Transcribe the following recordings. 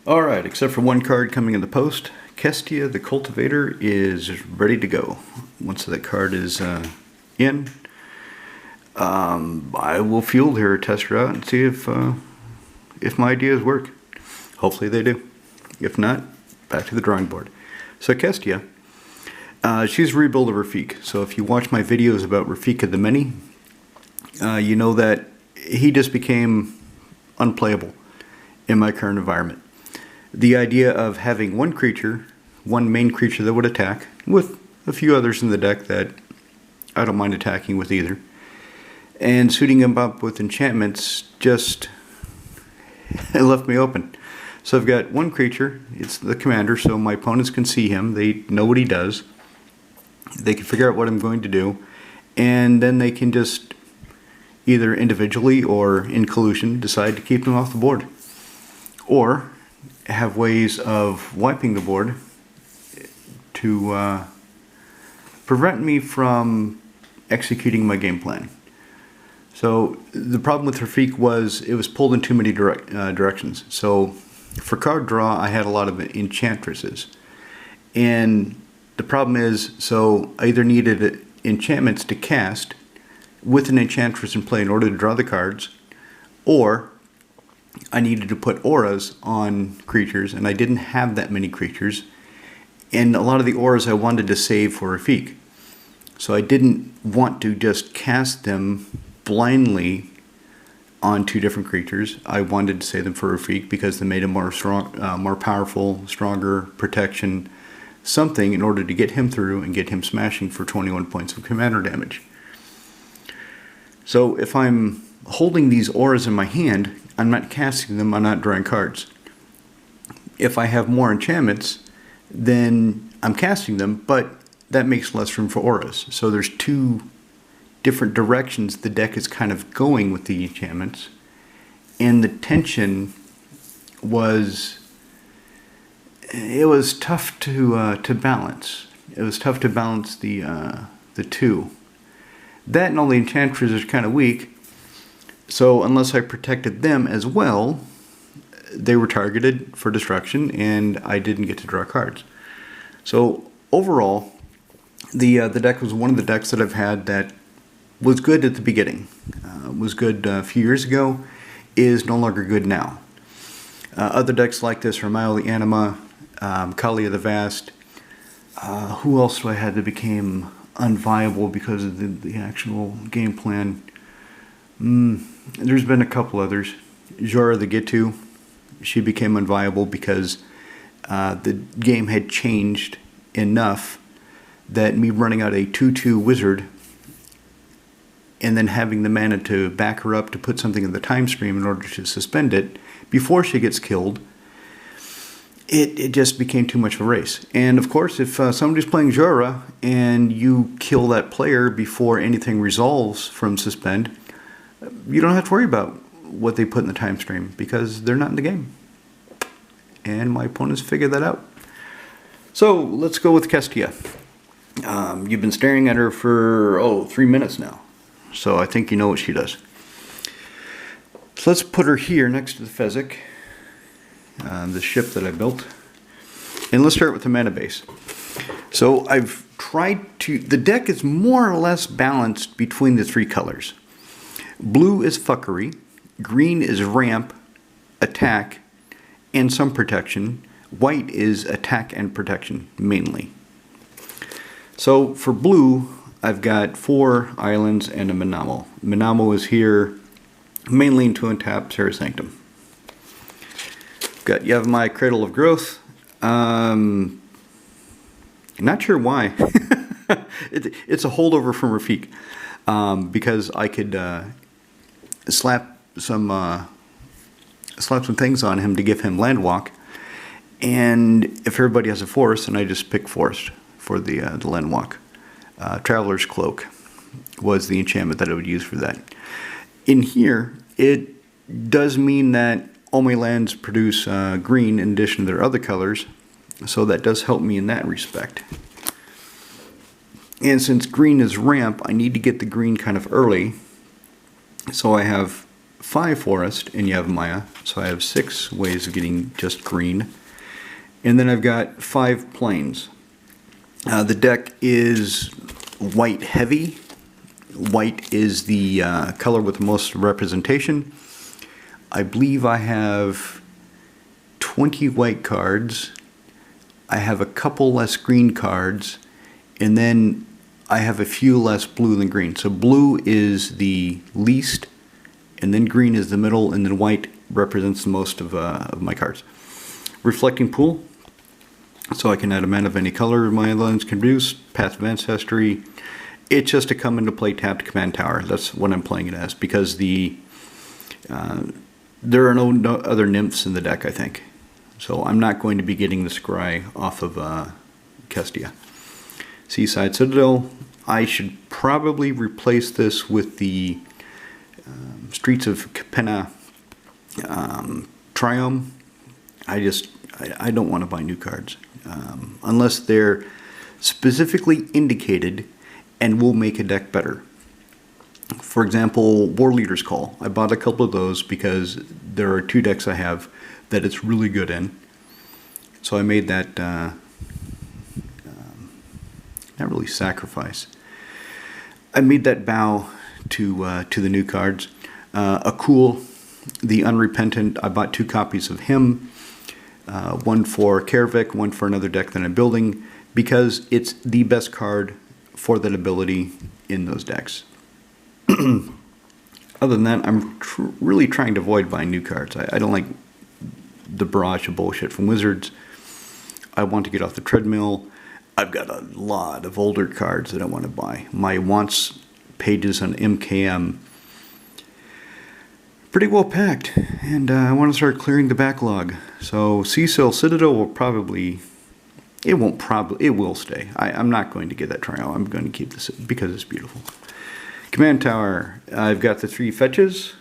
Alright, except for one card coming in the post, Kestia the Cultivator is ready to go. Once that card is in, I will field her, test her out, and see if my ideas work. Hopefully they do. If not, back to the drawing board. So Kestia, she's a rebuild of Rafiq. So if you watch my videos about Rafiq the Many, you know that he just became unplayable in my current environment. The idea of having one creature, one main creature that would attack, with a few others in the deck that I don't mind attacking with either, and suiting them up with enchantments just it left me open. So I've got one creature, it's the commander, so my opponents can see him, they know what he does, they can figure out what I'm going to do, and then they can just either individually or in collusion decide to keep him off the board. Or have ways of wiping the board to prevent me from executing my game plan. So the problem with Rafiq was it was pulled in too many directions. So for card draw, I had a lot of enchantresses. And the problem is, so I either needed enchantments to cast with an enchantress in play in order to draw the cards, or I needed to put auras on creatures, and I didn't have that many creatures. And a lot of the auras I wanted to save for Rafiq. So I didn't want to just cast them blindly on two different creatures. I wanted to save them for Rafiq because they made him more powerful, stronger, protection, something in order to get him through and get him smashing for 21 points of commander damage. So if I'm holding these auras in my hand, I'm not casting them, I'm not drawing cards. If I have more enchantments, then I'm casting them, but that makes less room for auras. So there's two different directions the deck is kind of going with the enchantments, and the tension was, it was tough to balance. It was tough to balance the two. That and all the enchantresses are kind of weak. So unless I protected them as well, they were targeted for destruction, and I didn't get to draw cards. So overall, the deck was one of the decks that I've had that was good at the beginning. Was good a few years ago, is no longer good now. Other decks like this are Mile the Anima, Kali of the Vast. Who else do I had that became unviable because of the actual game plan? There's been a couple others. Jora the Gitu, she became unviable because the game had changed enough that me running out a 2/2 wizard and then having the mana to back her up to put something in the time stream in order to suspend it before she gets killed, it just became too much of a race. And of course, if somebody's playing Jora and you kill that player before anything resolves from suspend, you don't have to worry about what they put in the time stream because they're not in the game. And my opponents figured that out. So let's go with Kestia. You've been staring at her for 3 minutes now. So I think you know what she does. So let's put her here next to the Fezzik, the ship that I built. And let's start with the mana base. So I've tried to, the deck is more or less balanced between the three colors. Blue is fuckery, green is ramp, attack, and some protection. White is attack and protection, mainly. So for blue, I've got 4 islands and a Minamo. Minamo is here mainly into untap Terra Sanctum. Got Yavimaya Cradle of Growth. Not sure why. It's a holdover from Rafiq. Because I could slap some things on him to give him land walk, and if everybody has a forest, then I just pick forest for the land walk. Traveler's Cloak was the enchantment that I would use for that. In here, it does mean that all my lands produce green in addition to their other colors, so that does help me in that respect. And since green is ramp, I need to get the green kind of early. So I have 5 forest in Yavimaya, so I have 6 ways of getting just green. And then I've got 5 plains. The deck is white heavy. White is the color with the most representation. I believe I have 20 white cards. I have a couple less green cards, and then I have a few less blue than green. So blue is the least, and then green is the middle, and then white represents the most of my cards. Reflecting Pool, so I can add a mana of any color my lands can produce. Path of Ancestry. It's just to come into play tapped command tower. That's what I'm playing it as, because there are no other nymphs in the deck, I think. So I'm not going to be getting the scry off of Kestia. Seaside Citadel. I should probably replace this with the Streets of Capenna Triome. I don't want to buy new cards unless they're specifically indicated and will make a deck better. For example, War Leader's Call. I bought a couple of those because there are 2 decks I have that it's really good in. So I made that, not really sacrifice. I made that bow to the new cards. Akul, the Unrepentant, I bought 2 copies of him. One for Karavik, one for another deck that I'm building, because it's the best card for that ability in those decks. Other than that, I'm really trying to avoid buying new cards. I don't like the barrage of bullshit from Wizards. I want to get off the treadmill. I've got a lot of older cards that I want to buy. My wants pages on MKM pretty well packed, and I want to start clearing the backlog. So Seasail Citadel will probably... It will stay. I'm not going to get that trial. I'm going to keep this because it's beautiful. Command Tower. I've got the 3 fetches.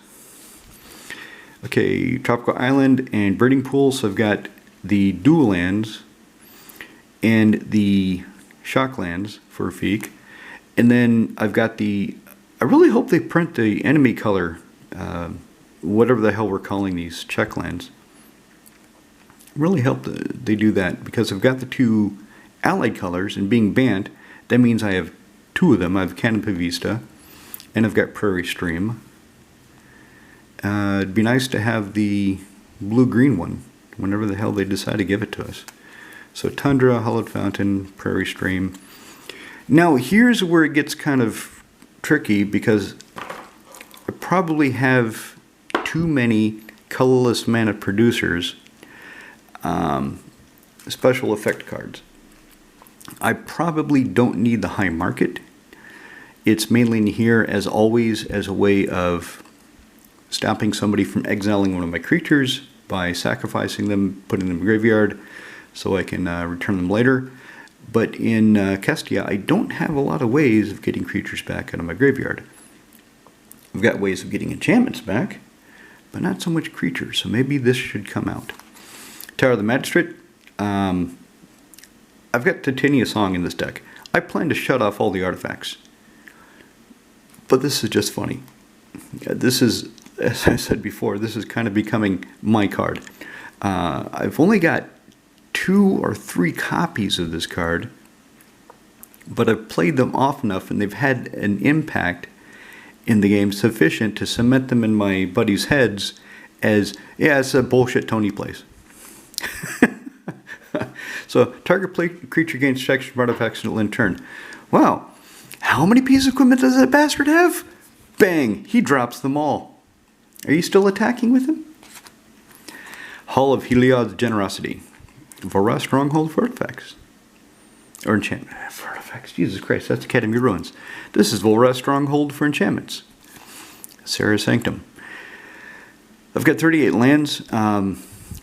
Okay, Tropical Island and Breeding Pool. So I've got the dual lands and the shock lands for Rafiq. And then I've got the... I really hope they print the enemy color, whatever the hell we're calling these check lands. Really hope that they do that, because I've got the 2 allied colors, and being banned, that means I have 2 of them. I have Canopy Vista, and I've got Prairie Stream. It'd be nice to have the blue-green one, whenever the hell they decide to give it to us. So Tundra, Hollowed Fountain, Prairie Stream. Now here's where it gets kind of tricky, because I probably have too many colorless mana producers, special effect cards. I probably don't need the high market. It's mainly in here, as always, as a way of stopping somebody from exiling one of my creatures by sacrificing them, putting them in the graveyard, so I can return them later. But in Kestia, I don't have a lot of ways of getting creatures back out of my graveyard. I've got ways of getting enchantments back, but not so much creatures, so maybe this should come out. Tower of the Magistrate. I've got Titania Song in this deck. I plan to shut off all the artifacts. But this is just funny. This is, as I said before, this is kind of becoming my card. I've only got 2 or 3 copies of this card, but I've played them off enough and they've had an impact in the game sufficient to cement them in my buddies' heads as, yeah, it's a bullshit Tony plays. So, target creature gains checks from artifacts until end turn. Wow, how many pieces of equipment does that bastard have? Bang, he drops them all. Are you still attacking with him? Hall of Heliod's Generosity. Vorra Stronghold for artifacts. Or enchantment. For artifacts. Jesus Christ, that's Academy Ruins. This is Vorra Stronghold for enchantments. Sarah's Sanctum. I've got 38 lands.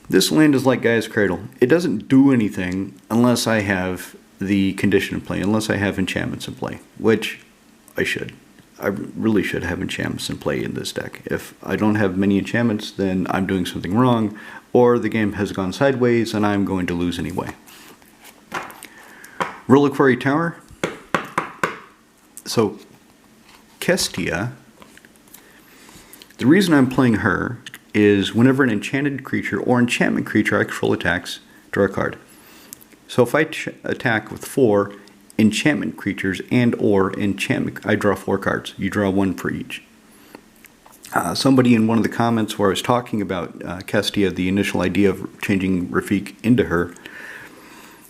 This land is like Gaia's Cradle. It doesn't do anything unless I have the condition in play, unless I have enchantments in play, which I should. I really should have enchantments in play in this deck. If I don't have many enchantments, then I'm doing something wrong, or the game has gone sideways and I'm going to lose anyway. Reliquary Tower. So, Kestia The reason I'm playing her is whenever an enchanted creature or enchantment creature I control attacks, draw a card. So if I attack with 4 enchantment creatures and or enchantment, I draw 4 cards. You draw 1 for each. Somebody in one of the comments where I was talking about Kestia, the initial idea of changing Rafiq into her,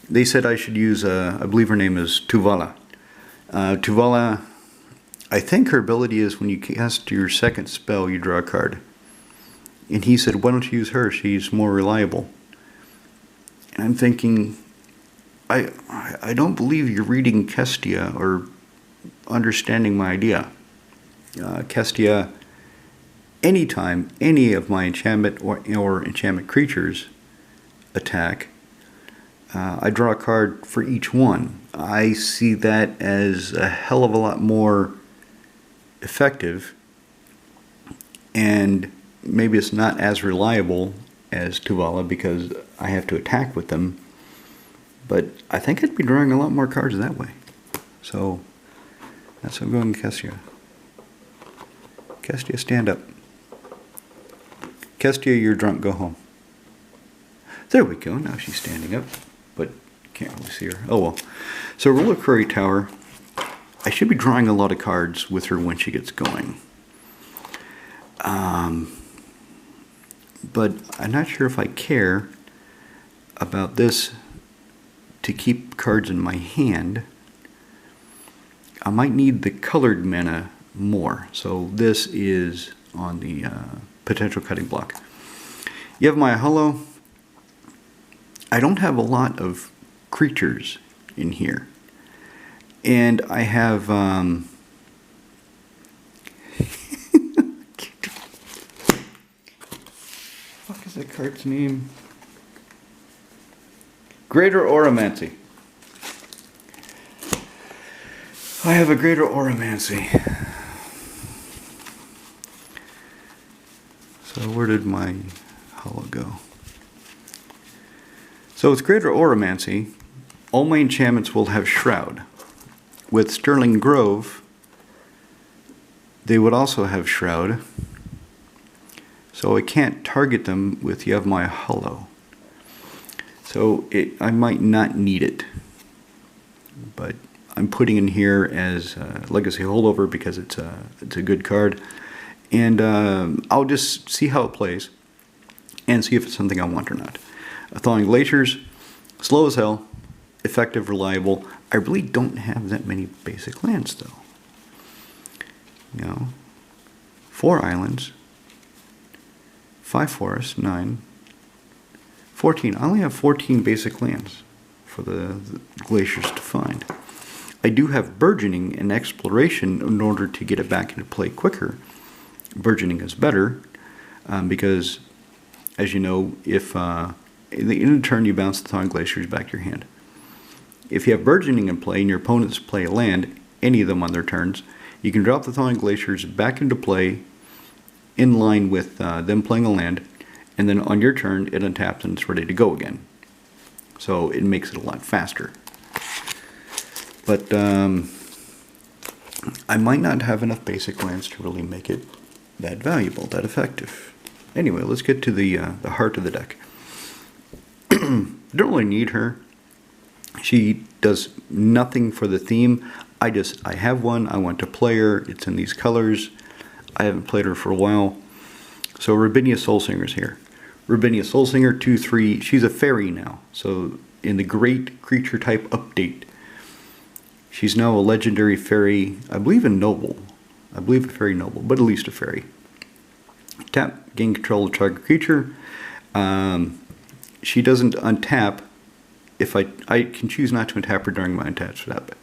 they said I should use, I believe her name is Tuvala. Tuvala, I think her ability is when you cast your second spell, you draw a card. And he said, why don't you use her? She's more reliable. And I'm thinking, I don't believe you're reading Kestia or understanding my idea. Kestia, anytime any of my enchantment or enchantment creatures attack, I draw a card for each one. I see that as a hell of a lot more effective, and maybe it's not as reliable as Tuvala because I have to attack with them, but I think I'd be drawing a lot more cards that way. So that's how I'm going, Kestia. Kestia, stand up. Kestia, you're drunk, go home. There we go, now she's standing up, but can't really see her. Oh well. So Reliquary Tower, I should be drawing a lot of cards with her when she gets going. But I'm not sure if I care about this to keep cards in my hand. I might need the colored mana more. So this is on the potential cutting block. You have my Hollow. I don't have a lot of creatures in here. And I have what is that card's name? Greater Auramancy. I have a Greater Auramancy. So where did my Hollow go? So with Greater Auramancy, all my enchantments will have Shroud. With Sterling Grove, they would also have Shroud. So I can't target them with Yevmaya Hollow. So I might not need it. But I'm putting in here as Legacy Holdover because it's a good card. And I'll just see how it plays and see if it's something I want or not. Thawing Glaciers, slow as hell, effective, reliable. I really don't have that many basic lands though. You know, 4 islands, 5 forests, 9, 14. I only have 14 basic lands for the glaciers to find. I do have Burgeoning and Exploration in order to get it back into play quicker. Burgeoning is better because, as you know, if in a turn you bounce the Thawing Glaciers back to your hand. If you have Burgeoning in play and your opponents play a land, any of them on their turns, you can drop the Thawing Glaciers back into play in line with them playing a land, and then on your turn it untaps and it's ready to go again. So it makes it a lot faster. But I might not have enough basic lands to really make it that valuable, that effective. Anyway, let's get to the heart of the deck. Don't really need her. She does nothing for the theme. I have one. I want to play her. It's in these colors. I haven't played her for a while. So Rubinia Soulsinger's here. Rubinia Soulsinger, 2/3. She's a fairy now. So in the Great Creature Type update, she's now a legendary fairy. I believe a noble. I believe a fairy noble, but at least a fairy. Tap, gain control of target creature. She doesn't untap. If I can choose not to untap her during my untap step.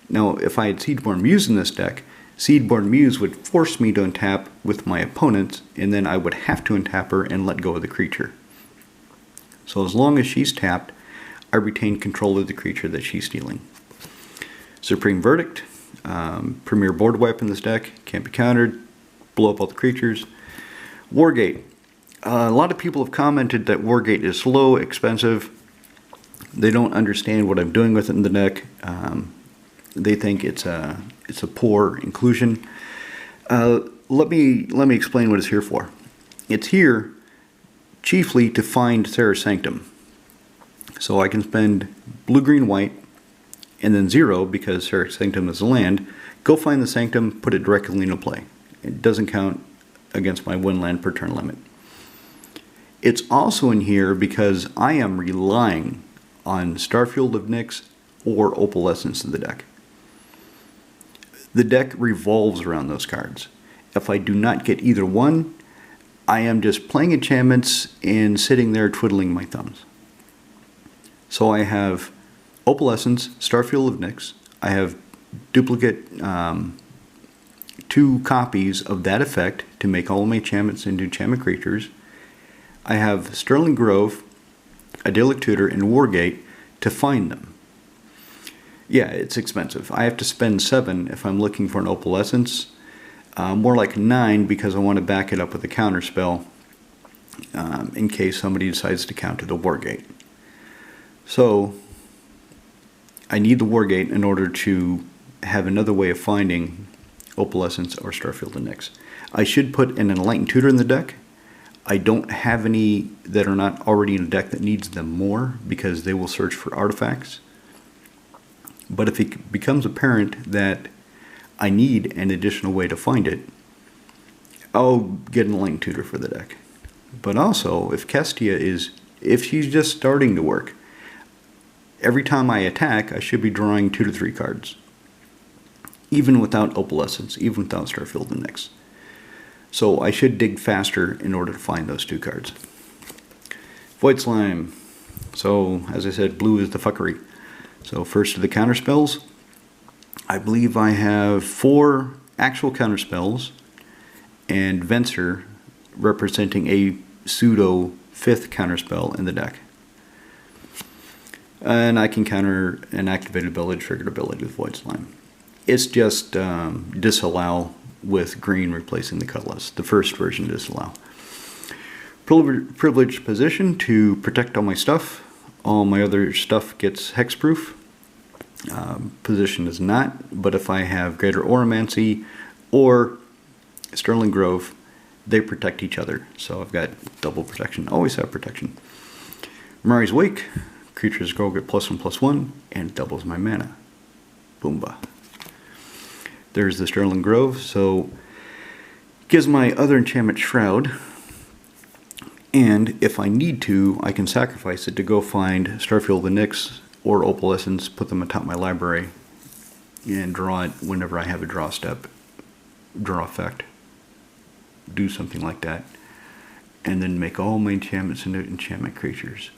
Now, if I had Seedborn Muse in this deck, Seedborn Muse would force me to untap with my opponents, and then I would have to untap her and let go of the creature. So as long as she's tapped, I retain control of the creature that she's stealing. Supreme Verdict, premier board wipe in this deck, can't be countered, blow up all the creatures. Wargate, a lot of people have commented that Wargate is slow, expensive. They don't understand what I'm doing with it in the deck. They think it's a poor inclusion. let me explain what it's here for. It's here chiefly to find Terra Sanctum. So I can spend blue, green, white, and then 0 because Terra Sanctum is a land. Go find the Sanctum, put it directly into play. It doesn't count against my 1 land per turn limit. It's also in here because I am relying on Starfield of Nyx or Opalescence of the deck. The deck revolves around those cards. If I do not get either one, I am just playing enchantments and sitting there twiddling my thumbs. So I have Opalescence, Starfield of Nyx. I have duplicate 2 copies of that effect to make all of my enchantments into enchantment creatures. I have Sterling Grove, Idyllic Tutor, and Wargate to find them. Yeah, it's expensive. I have to spend 7 if I'm looking for an Opalescence. More like 9 because I want to back it up with a counter spell in case somebody decides to counter the Wargate. So I need the Wargate in order to have another way of finding Opalescence or Starfield of Nyx. I should put an Enlightened Tutor in the deck. I don't have any that are not already in a deck that needs them more because they will search for artifacts. But if it becomes apparent that I need an additional way to find it, I'll get an Enlightened Tutor for the deck. But also, if Kestia if she's just starting to work, every time I attack, I should be drawing 2 to 3 cards. Even without Opalescence, even without Starfield of Nyx. So I should dig faster in order to find those 2 cards. Void Slime. So, as I said, blue is the fuckery. So first of the counter spells. I believe I have 4 actual counter spells and Venser representing a pseudo 5th counter spell in the deck. And I can counter an activated ability, triggered ability with Void Slime. It's just disallow with green replacing the colorless. The first version disallow. Privileged position to protect all my stuff. All my other stuff gets hexproof. Position is not, but if I have Greater Oromancy or Sterling Grove, they protect each other. So I've got double protection. Always have protection. Mari's Wake. Creatures go get +1/+1 and doubles my mana. Boomba. There's the Sterling Grove, so gives my other enchantment Shroud. And if I need to, I can sacrifice it to go find Starfield of Nyx or Opalescence, put them atop my library, and draw it whenever I have a draw step, draw effect, do something like that, and then make all my enchantments into enchantment creatures,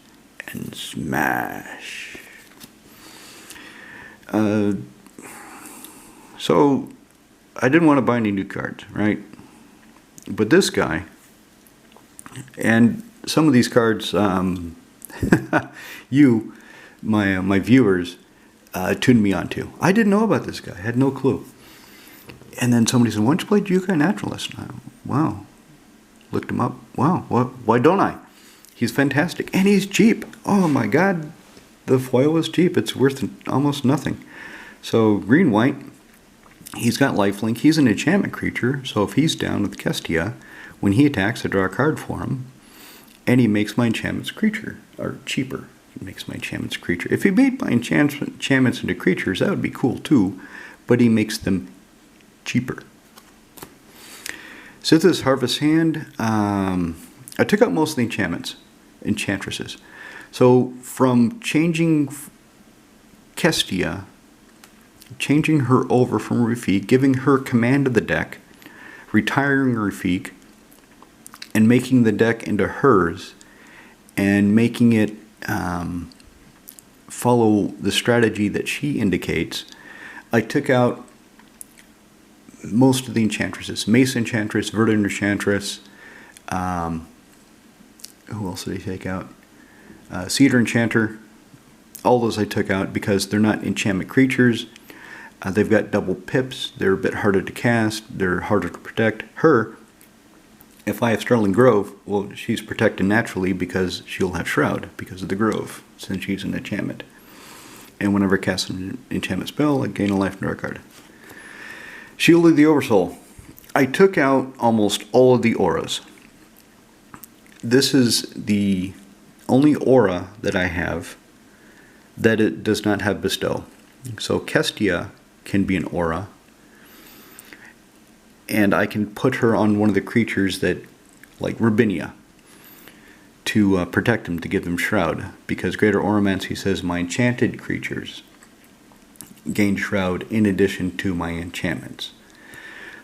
and smash. So, I didn't want to buy any new cards, right? But this guy, and some of these cards, you, my viewers, tuned me onto. I didn't know about this guy. I had no clue. And then somebody said, why don't you play Jukai Naturalist? And wow. Looked him up. Wow, why don't I? He's fantastic. And he's cheap. Oh my god. The foil is cheap. It's worth almost nothing. So, green-white. He's got lifelink. He's an enchantment creature. So if he's down with Kestia, when he attacks, I draw a card for him. And he makes my enchantments creature. Or cheaper. He makes my enchantments creature. If he made my enchantments into creatures, that would be cool too. But he makes them cheaper. Sith's Harvest Hand. I took out most of the enchantresses. So from changing Kestia, changing her over from Rafiq, giving her command of the deck, retiring Rafiq, and making the deck into hers, and making it follow the strategy that she indicates, I took out most of the enchantresses. Mace Enchantress, Verdant Enchantress, who else did I take out? Cedar Enchanter. All those I took out because they're not enchantment creatures. They've got double pips. They're a bit harder to cast. They're harder to protect. Her, if I have Sterling Grove, well, she's protected naturally because she'll have Shroud because of the Grove, since she's an enchantment. And whenever I cast an enchantment spell, I gain a life and draw a card. Shield of the Oversoul. I took out almost all of the auras. This is the only aura that I have that it does not have bestow. So Kestia can be an aura, and I can put her on one of the creatures that, like Rabinia, to protect them, to give them shroud, because Greater Auramancy says my enchanted creatures gain shroud in addition to my enchantments.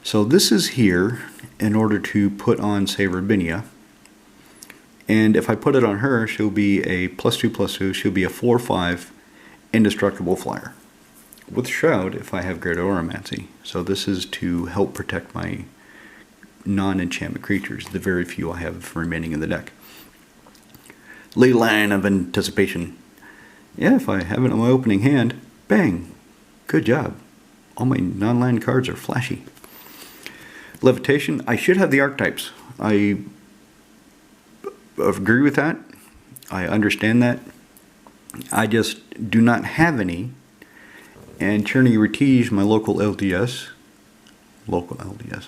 So this is here in order to put on, say, Rabinia. And if I put it on her, she'll be a +2/+2. She'll be a 4/5 indestructible flyer with shroud if I have Greater Auramancy. So this is to help protect my non-enchantment creatures, the very few I have remaining in the deck. Ley Line of Anticipation. Yeah, if I have it on my opening hand, bang, good job. All my non-land cards are flashy. Levitation. I should have the archetypes. I agree with that. I understand that. I just do not have any. And Cherney Retige, my local LDS,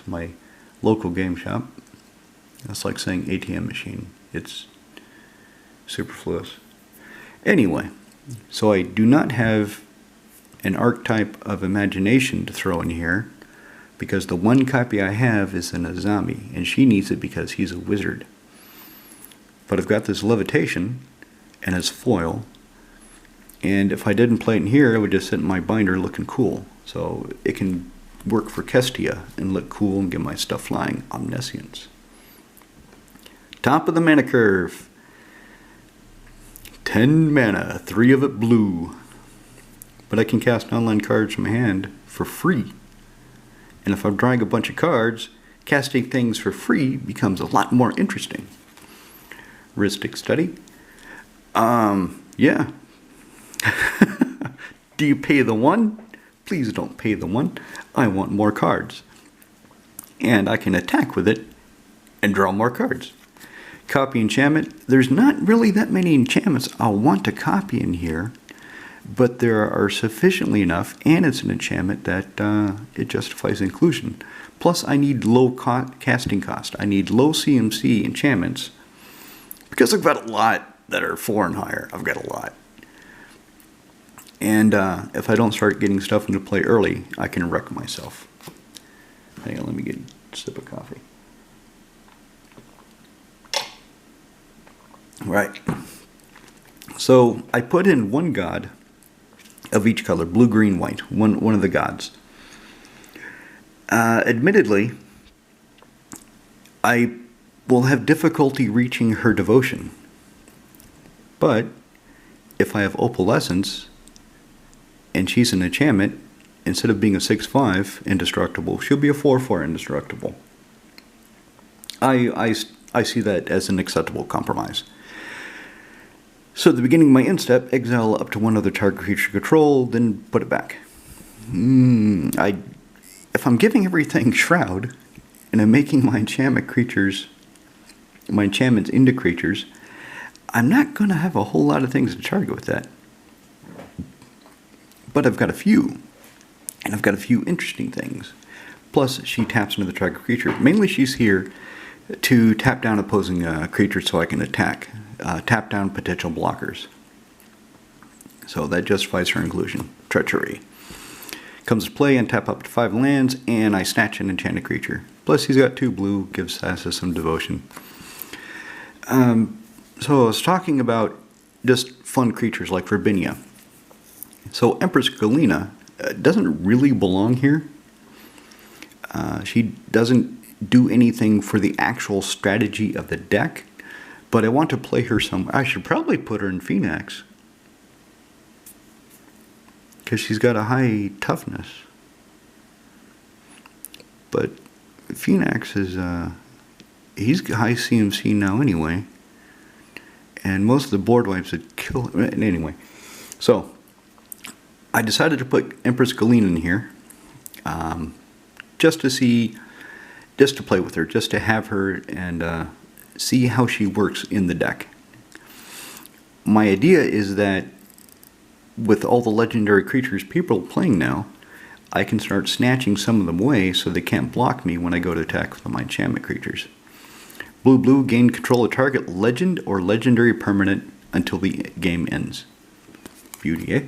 my local game shop. That's like saying ATM machine. It's superfluous. Anyway, so I do not have an archetype of imagination to throw in here, because the one copy I have is an Azami, and she needs it because he's a wizard. But I've got this Levitation and his foil, and if I didn't play it in here, it would just sit in my binder looking cool. So it can work for Kestia and look cool and get my stuff flying. Omniscience. Top of the mana curve. 10 mana, 3 of it blue. But I can cast online cards from my hand for free. And if I'm drawing a bunch of cards, casting things for free becomes a lot more interesting. Heuristic Study. Yeah. Do you pay the 1? Please don't pay the 1. I want more cards. And I can attack with it and draw more cards. Copy enchantment. There's not really that many enchantments I'll want to copy in here, but there are sufficiently enough, and it's an enchantment that it justifies inclusion. Plus, I need low casting cost. I need low CMC enchantments, because I've got a lot that are 4 and higher. I've got a lot. And if I don't start getting stuff into play early, I can wreck myself. Hang on, let me get a sip of coffee. Right. So I put in one god of each color, blue, green, white, one of the gods. Admittedly, I will have difficulty reaching her devotion. But if I have opalescence and she's an enchantment, instead of being a 6/5 indestructible, she'll be a 4/4 indestructible. I see that as an acceptable compromise. So at the beginning of my end step, exile up to one other target creature control, then put it back. If I'm giving everything Shroud, and I'm making my enchantment creatures, my enchantments into creatures, I'm not going to have a whole lot of things to target with that. But I've got a few, and I've got a few interesting things. Plus, she taps into the target creature. Mainly she's here to tap down opposing creatures so I can attack. Tap down potential blockers. So that justifies her inclusion. Treachery. Comes to play and tap up to 5 lands, and I snatch an enchanted creature. Plus he's got 2 blue, gives Sasa some devotion. So I was talking about just fun creatures like Rabinia. So Empress Galena doesn't really belong here. She doesn't do anything for the actual strategy of the deck. But I want to play her somewhere. I should probably put her in Phoenix, because she's got a high toughness. But Phoenix is, he's high CMC now anyway. And most of the board wipes would kill him. Anyway, so I decided to put Empress Galena in here. Just to play with her, just to have her and see how she works in the deck. My idea is that with all the legendary creatures people are playing now, I can start snatching some of them away so they can't block me when I go to attack with my enchantment creatures. Blue, gain control of target legend or legendary permanent until the game ends. Beauty, eh?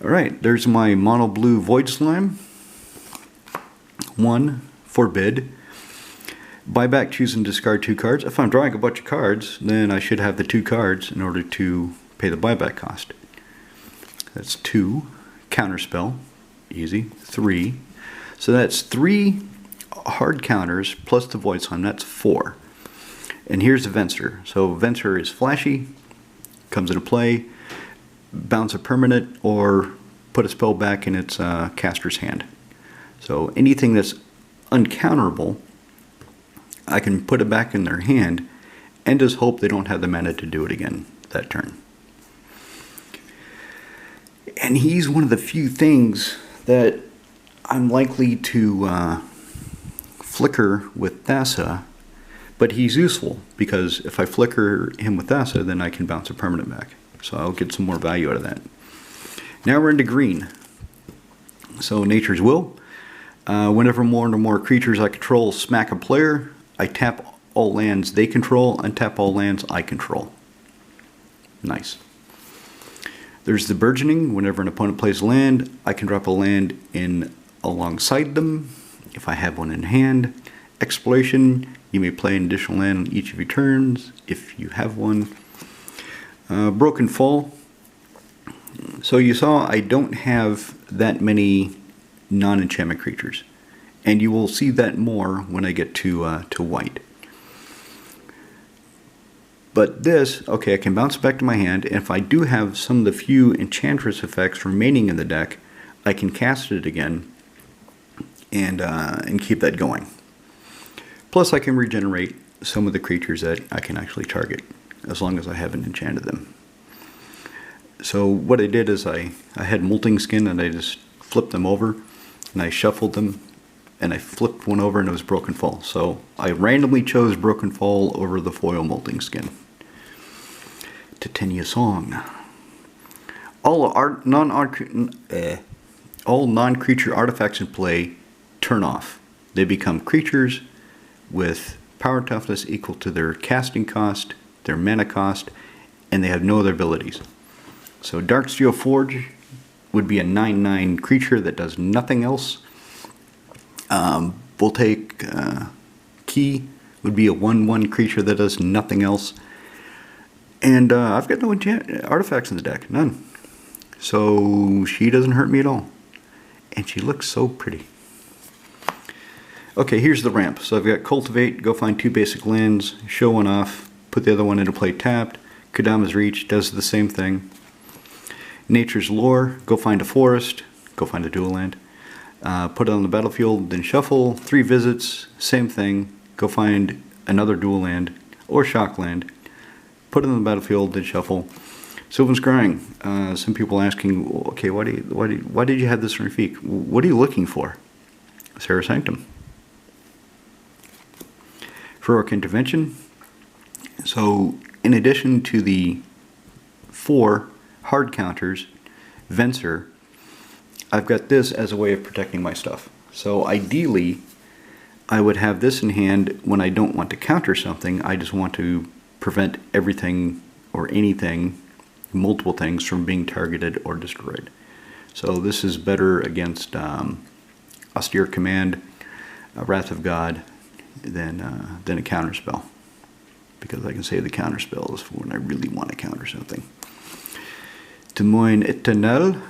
Alright, there's my mono blue Void Slime. 1, forbid. Buy back, choose and discard 2 cards. If I'm drawing a bunch of cards, then I should have the 2 cards in order to pay the buyback cost. That's 2. Counterspell. Easy. 3. So that's 3 hard counters plus the Void Slime. That's 4. And here's the Venser. So Venser is flashy, comes into play, bounce a permanent, or put a spell back in its caster's hand. So anything that's uncounterable, I can put it back in their hand and just hope they don't have the mana to do it again that turn. And he's one of the few things that I'm likely to flicker with Thassa, but he's useful because if I flicker him with Thassa, then I can bounce a permanent back. So I'll get some more value out of that. Now we're into green. So Nature's Will. Whenever more and more creatures I control smack a player, I tap all lands they control, untap all lands I control. Nice. There's the Burgeoning. Whenever an opponent plays a land, I can drop a land in alongside them if I have one in hand. Exploration. You may play an additional land on each of your turns if you have one. Broken Fall. So you saw I don't have that many non-enchantment creatures, and you will see that more when I get to white. But this, okay, I can bounce back to my hand, and if I do have some of the few Enchantress effects remaining in the deck, I can cast it again and keep that going. Plus I can regenerate some of the creatures that I can actually target, as long as I haven't enchanted them. So what I did is I had Molting Skin, and I just flipped them over, and I shuffled them, and I flipped one over, and it was Broken Fall. So I randomly chose Broken Fall over the foil Molting Skin. Titania Song. All non-creature artifacts in play turn off. They become creatures with power toughness equal to their casting cost, their mana cost, and they have no other abilities. So Darksteel Forge would be a 9/9 creature that does nothing else. Voltaic Key would be a 1/1 creature that does nothing else. And I've got no artifacts in the deck, none. So she doesn't hurt me at all. And she looks so pretty. Okay, here's the ramp. So I've got Cultivate, go find 2 basic lands, show one off, put the other one into play tapped. Kodama's Reach does the same thing. Nature's Lore, go find a forest, go find a dual land. Put it on the battlefield, then shuffle. 3 visits, same thing. Go find another dual land or shock land. Put it on the battlefield, then shuffle. Sylvan Scrying. Some people asking, okay, why did you have this in Rafiq? What are you looking for? Serra Sanctum. Heroic Intervention. So in addition to the 4 hard counters, Venser, I've got this as a way of protecting my stuff. So ideally, I would have this in hand when I don't want to counter something. I just want to prevent everything or anything, multiple things, from being targeted or destroyed. So this is better against Austere Command, Wrath of God, than a counterspell, because I can save the counterspells for when I really want to counter something. Témoin Éternel,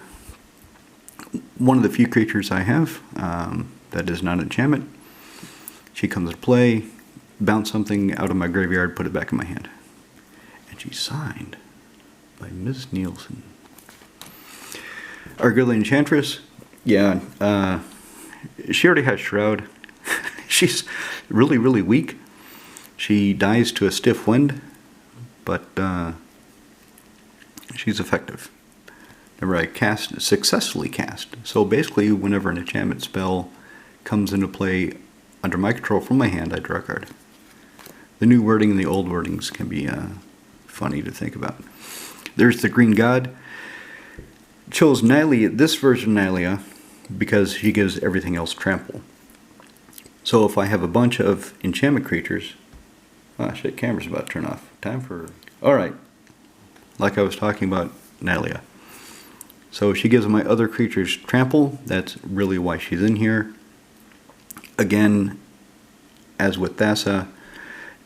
one of the few creatures I have that is not an enchantment. She comes to play, bounce something out of my graveyard, put it back in my hand. And she's signed by Ms. Nielsen. Argyllian Enchantress, yeah, she already has Shroud. She's really, really weak. She dies to a stiff wind, but she's effective. Whenever I successfully cast. So basically, whenever an enchantment spell comes into play under my control from my hand, I draw a card. The new wording and the old wordings can be funny to think about. There's the Green God. Chose Nylea, this version of Nylea, because she gives everything else trample. So if I have a bunch of enchantment creatures... Ah, shit, camera's about to turn off. Time for... Alright. Like I was talking about Natalia. So she gives my other creatures trample. That's really why she's in here. Again, as with Thassa,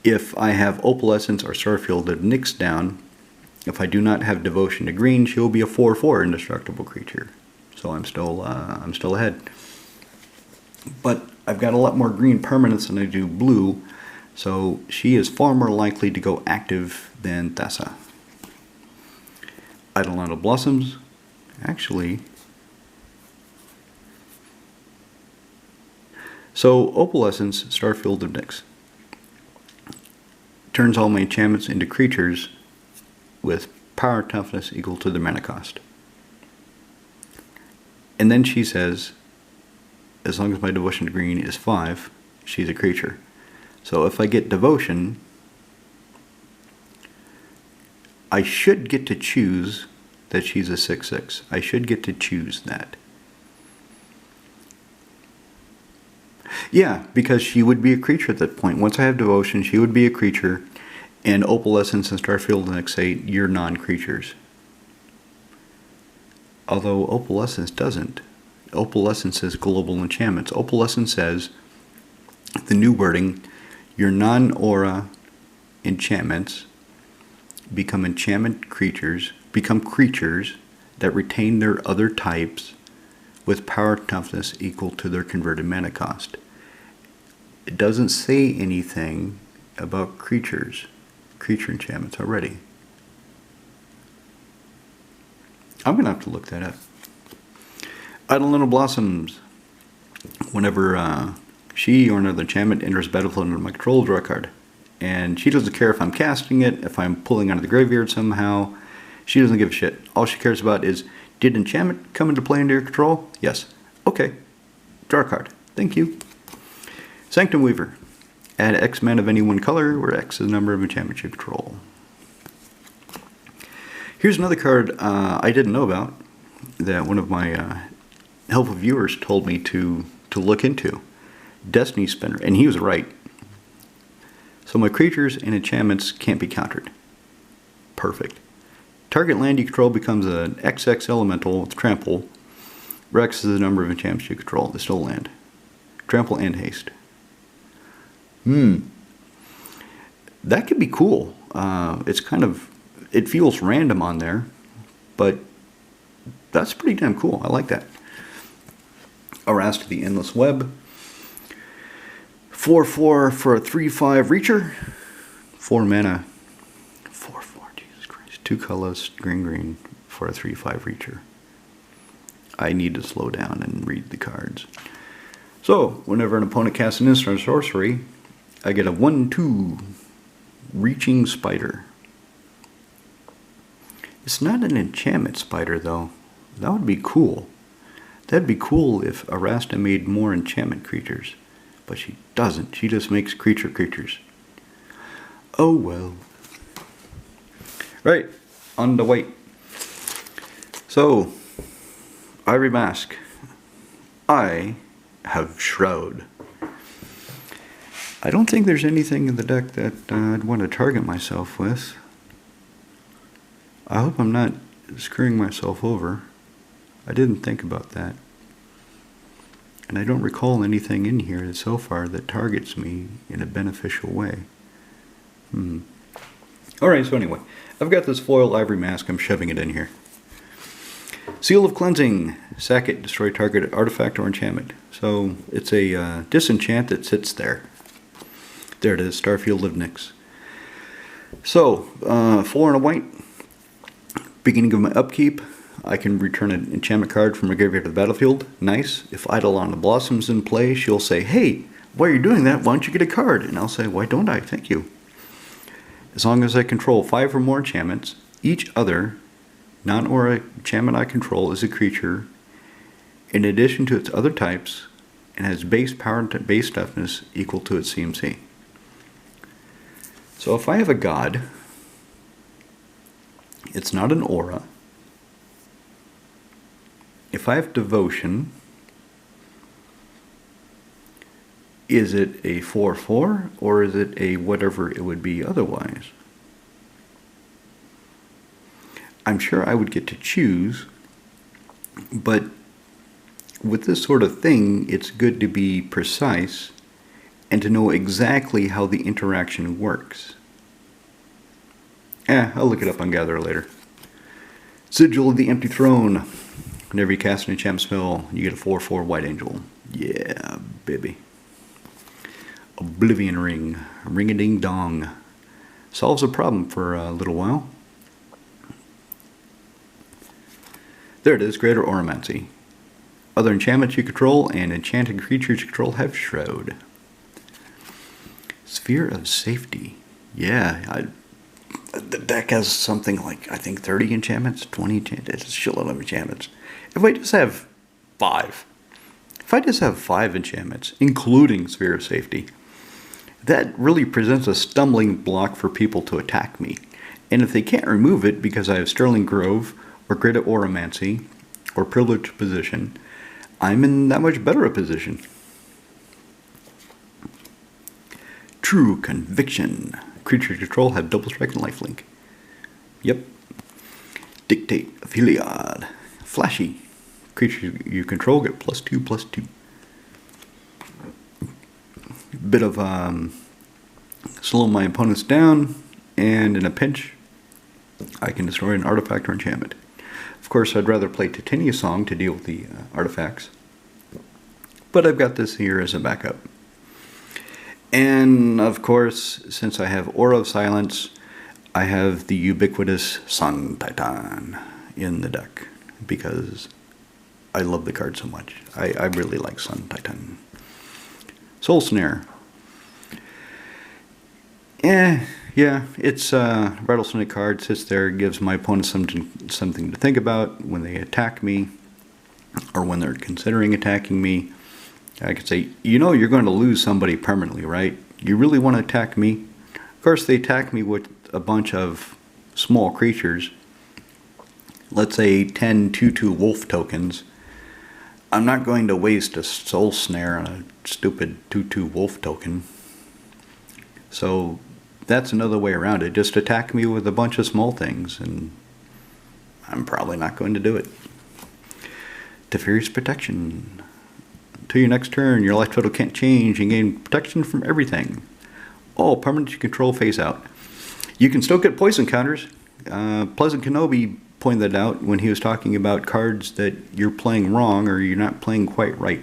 if I have Opalescence or Starfield of Nyx down, if I do not have Devotion to green, she will be a 4/4 indestructible creature. So I'm still ahead. But I've got a lot more green permanents than I do blue, so she is far more likely to go active than Thassa. Eidolon Blossoms, actually. So Opalescence, Starfield of Nyx, turns all my enchantments into creatures with power toughness equal to their mana cost. And then she says, as long as my devotion to green is 5, she's a creature. So if I get devotion, I should get to choose that she's a 6/6. I should get to choose that. Yeah, because she would be a creature at that point. Once I have devotion, she would be a creature, and Opalescence and Starfield and X8, you're non-creatures. Although Opalescence doesn't. Opalescence says global enchantments. Opalescence says, the new wording, your non-aura enchantments become creatures that retain their other types with power toughness equal to their converted mana cost. It doesn't say anything about creature enchantments already. I'm going to have to look that up. Eidolon Blossoms. Whenever she or another enchantment enters battlefield under my control, draw a card. And she doesn't care if I'm casting it, if I'm pulling out of the graveyard somehow. She doesn't give a shit. All she cares about is, did enchantment come into play under your control? Yes. Okay. Draw a card. Thank you. Sanctum Weaver. Add X mana of any one color, where X is the number of enchantments you control. Here's another card I didn't know about that one of my helpful viewers told me to look into. Destiny Spinner. And he was right. So my creatures and enchantments can't be countered. Perfect. Target land you control becomes an XX elemental with trample. Rex is the number of enchantments you control. It's still land. Trample and haste. That could be cool. It's kind of, it feels random on there, but that's pretty damn cool. I like that. Aras to the Endless Web. 4/4 for a 3/5 Reacher. 4 mana. 4/4, Jesus Christ. 2 colors, green for a 3/5 Reacher. I need to slow down and read the cards. So, whenever an opponent casts an instant or sorcery, I get a 1/2 Reaching Spider. It's not an enchantment spider, though. That would be cool. That'd be cool if Arasta made more enchantment creatures. But she doesn't. She just makes creatures. Oh well. Right, on the white. So, Ivory Mask. I have Shroud. I don't think there's anything in the deck that I'd want to target myself with. I hope I'm not screwing myself over. I didn't think about that. And I don't recall anything in here so far that targets me in a beneficial way. Alright, so anyway, I've got this foil Ivory Mask. I'm shoving it in here. Seal of Cleansing. Sack it, destroy target artifact or enchantment. So it's a disenchant that sits there. There it is, Starfield of Nyx. So, 4 and a white. Beginning of my upkeep, I can return an enchantment card from a graveyard to the battlefield. Nice. If Eidolon Blossoms in play, she'll say, hey, while you're doing that, why don't you get a card? And I'll say, why don't I? Thank you. As long as I control 5 or more enchantments, each other non-aura enchantment I control is a creature in addition to its other types and has base power and base toughness equal to its CMC. So if I have a god, it's not an aura. If I have devotion, Is it a 4/4 or is it a whatever it would be otherwise? I'm sure I would get to choose, but with this sort of thing, it's good to be precise and to know exactly how the interaction works. I'll look it up on Gather later. Sigil of the Empty Throne. Whenever you cast an enchantment spell, you get a 4/4 White Angel. Yeah, baby. Oblivion Ring. Ring-a-ding-dong. Solves a problem for a little while. There it is, Greater Oromancy. Other enchantments you control and enchanted creatures you control have Shroud. Sphere of Safety. Yeah, the deck has something like, I think, 30 enchantments, 20 enchantments. It's a shitload of enchantments. If I just have 5 enchantments, including Sphere of Safety, that really presents a stumbling block for people to attack me. And if they can't remove it because I have Sterling Grove, or Greater Oromancy, or Privileged Position, I'm in that much better a position. True Conviction. Creatures you control have double strike and lifelink. Yep. Dictate Apheliod. Flashy. Creatures you control get +2/+2. Bit of slow my opponents down, and in a pinch, I can destroy an artifact or enchantment. Of course, I'd rather play Titania Song to deal with the artifacts, but I've got this here as a backup. And of course, since I have Aura of Silence, I have the ubiquitous Sun Titan in the deck because I love the card so much. I really like Sun Titan. Soul Snare. Yeah, it's a Rattlesnake card, sits there, gives my opponent something to think about when they attack me, or when they're considering attacking me. I could say, you know you're going to lose somebody permanently, right? You really want to attack me? Of course, they attack me with a bunch of small creatures. Let's say 10 2/2 wolf tokens. I'm not going to waste a Soul Snare on a stupid 2/2 wolf token. So that's another way around it. Just attack me with a bunch of small things, and I'm probably not going to do it. Teferi's Protection. Until your next turn, your life total can't change and gain protection from everything. All permanents you control face out. You can still get poison counters. Pleasant Kenobi pointed that out when he was talking about cards that you're playing wrong or you're not playing quite right.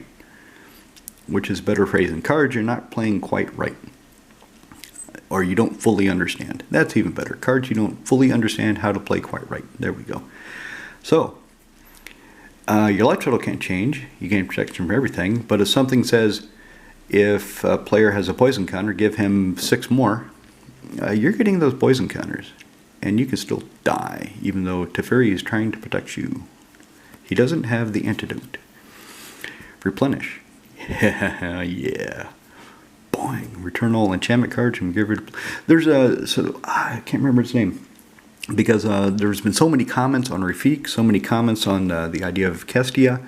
Which is better phrasing. Cards you're not playing quite right. Or you don't fully understand. That's even better. Cards you don't fully understand how to play quite right. There we go. So, your life total can't change. You gain protection from everything. But if something says, if a player has a poison counter, give him 6 more, you're getting those poison counters. And you can still die, even though Teferi is trying to protect you. He doesn't have the antidote. Replenish. Yeah. Boing. Return all enchantment cards and give it. There's I can't remember its name. Because there's been so many comments on Rafiq, so many comments on the idea of Kestia.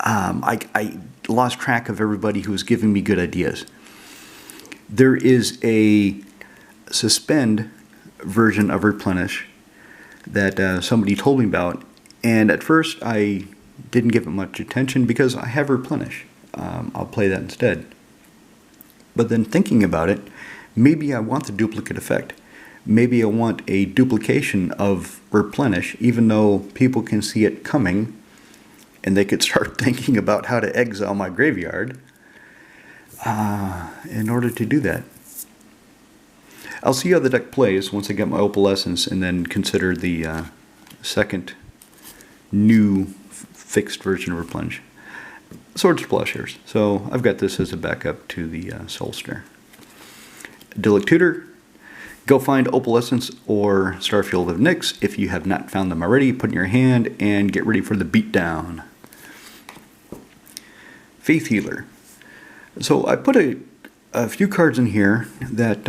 I lost track of everybody who was giving me good ideas. There is a suspend version of Replenish that somebody told me about, and at first I didn't give it much attention because I have Replenish. I'll play that instead. But then thinking about it, maybe I want the duplicate effect. Maybe I want a duplication of Replenish, even though people can see it coming, and they could start thinking about how to exile my graveyard in order to do that. I'll see how the deck plays once I get my Opalescence, and then consider the second new fixed version of Replenish. Sword Splashers. So I've got this as a backup to the Soul Snare. Idyllic Tutor. Go find Opalescence or Starfield of Nyx if you have not found them already. Put in your hand and get ready for the beatdown. Faith Healer. So I put a few cards in here that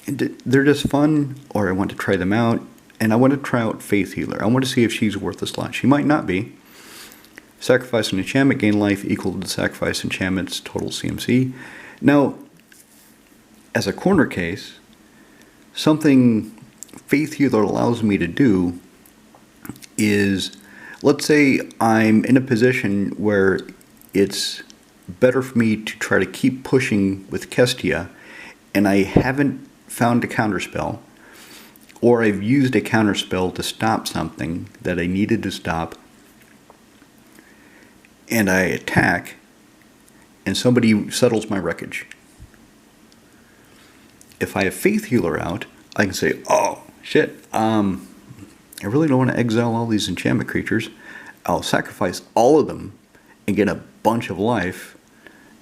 they're just fun, or I want to try them out, and I want to try out Faith Healer. I want to see if she's worth a slot. She might not be. Sacrifice an enchantment, gain life equal to the sacrifice enchantment's total CMC. Now, as a corner case, something Faith Healer allows me to do is, let's say I'm in a position where it's better for me to try to keep pushing with Kestia, and I haven't found a counterspell, or I've used a counterspell to stop something that I needed to stop, and I attack, and somebody settles my wreckage. If I have Faith Healer out, I can say, oh, shit, I really don't want to exile all these enchantment creatures. I'll sacrifice all of them and get a bunch of life,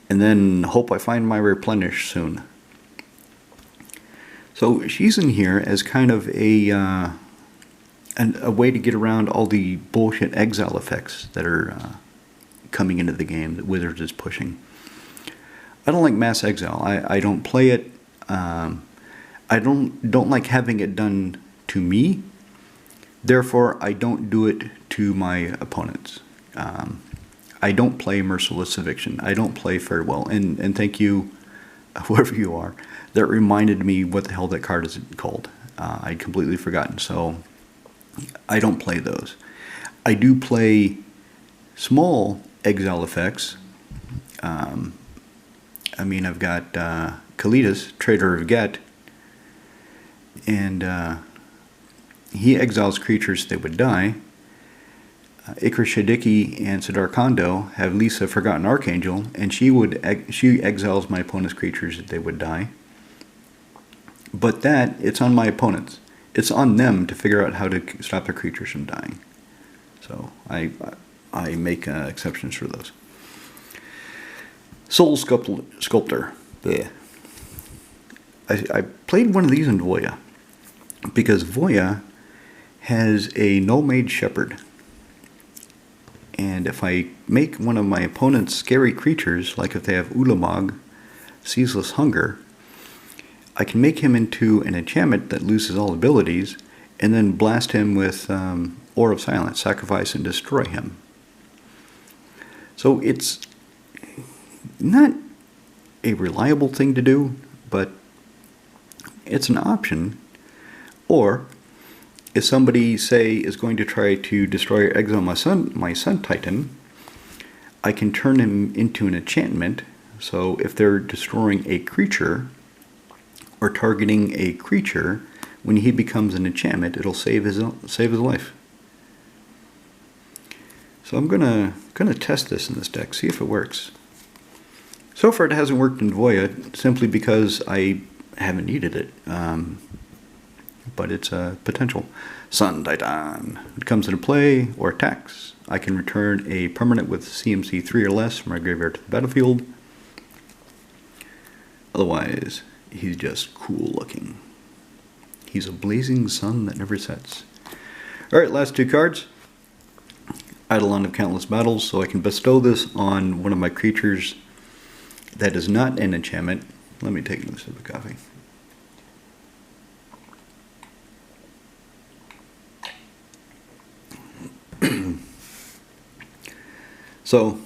and then hope I find my replenish soon. So she's in here as kind of a way to get around all the bullshit exile effects that are coming into the game that Wizards is pushing. I don't like mass exile. I don't play it. I don't like having it done to me. Therefore, I don't do it to my opponents. I don't play Merciless Eviction. I don't play Farewell. And thank you, whoever you are, that reminded me what the hell that card is called. I'd completely forgotten. So I don't play those. I do play small exile effects. I mean, I've got Kalidas, Trader of Get, and he exiles creatures that would die. Ikra Shadiki and Sidar Kondo have Lisa, Forgotten Archangel, and she exiles my opponent's creatures that they would die. But it's on my opponents. It's on them to figure out how to stop their creatures from dying. So I make exceptions for those. Soul Sculptor. Blech. I played one of these in Voya because Voya has a no-made shepherd. And if I make one of my opponent's scary creatures, like if they have Ulamog, Ceaseless Hunger, I can make him into an enchantment that loses all abilities, and then blast him with Aura of Silence, sacrifice and destroy him. So it's not a reliable thing to do, but it's an option. Or if somebody, say, is going to try to destroy or exile my Sun Titan, I can turn him into an enchantment. So if they're destroying a creature or targeting a creature, when he becomes an enchantment, it'll save his life. So I'm gonna test this in this deck, see if it works. So far, it hasn't worked in Voya simply because I haven't needed it. But it's a potential. Sun Titan. It comes into play or attacks. I can return a permanent with CMC 3 or less from my graveyard to the battlefield. Otherwise, he's just cool looking. He's a blazing sun that never sets. Alright, last two cards. Eidolon of Countless Battles. So I can bestow this on one of my creatures that is not an enchantment. Let me take another sip of coffee. So,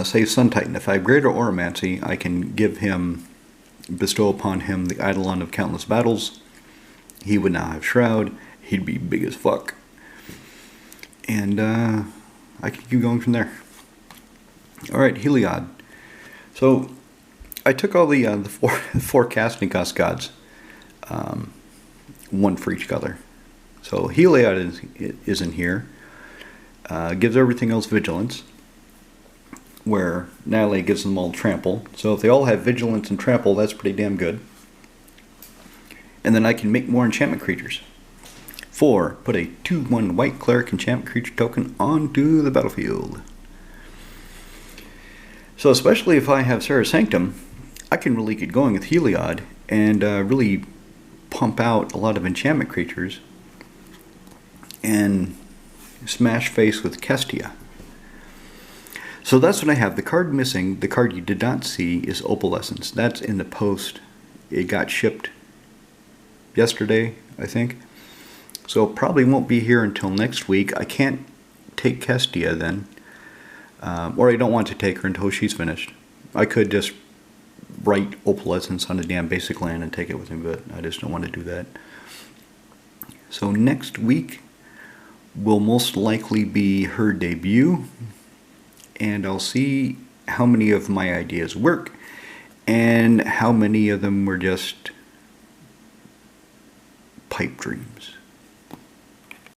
say Sun Titan, if I have Greater Auramancy, I can bestow upon him the Eidolon of Countless Battles. He would now have Shroud. He'd be big as fuck. And I can keep going from there. Alright, Heliod. So, I took all the four casting cost gods, one for each color. So Heliod is in here. Gives everything else vigilance, where Natalie gives them all trample. So if they all have vigilance and trample, that's pretty damn good. And then I can make more enchantment creatures. 4. Put a 2/1 white cleric enchantment creature token onto the battlefield. So especially if I have Serra Sanctum, I can really get going with Heliod and really pump out a lot of enchantment creatures and smash face with Kestia. So that's what I have. The card missing, the card you did not see, is Opalescence. That's in the post. It got shipped yesterday, I think. So it probably won't be here until next week. I can't take Kestia then. Or I don't want to take her until she's finished. I could just write Opalescence on a damn basic land and take it with me, but I just don't want to do that. So next week will most likely be her debut, and I'll see how many of my ideas work and how many of them were just pipe dreams.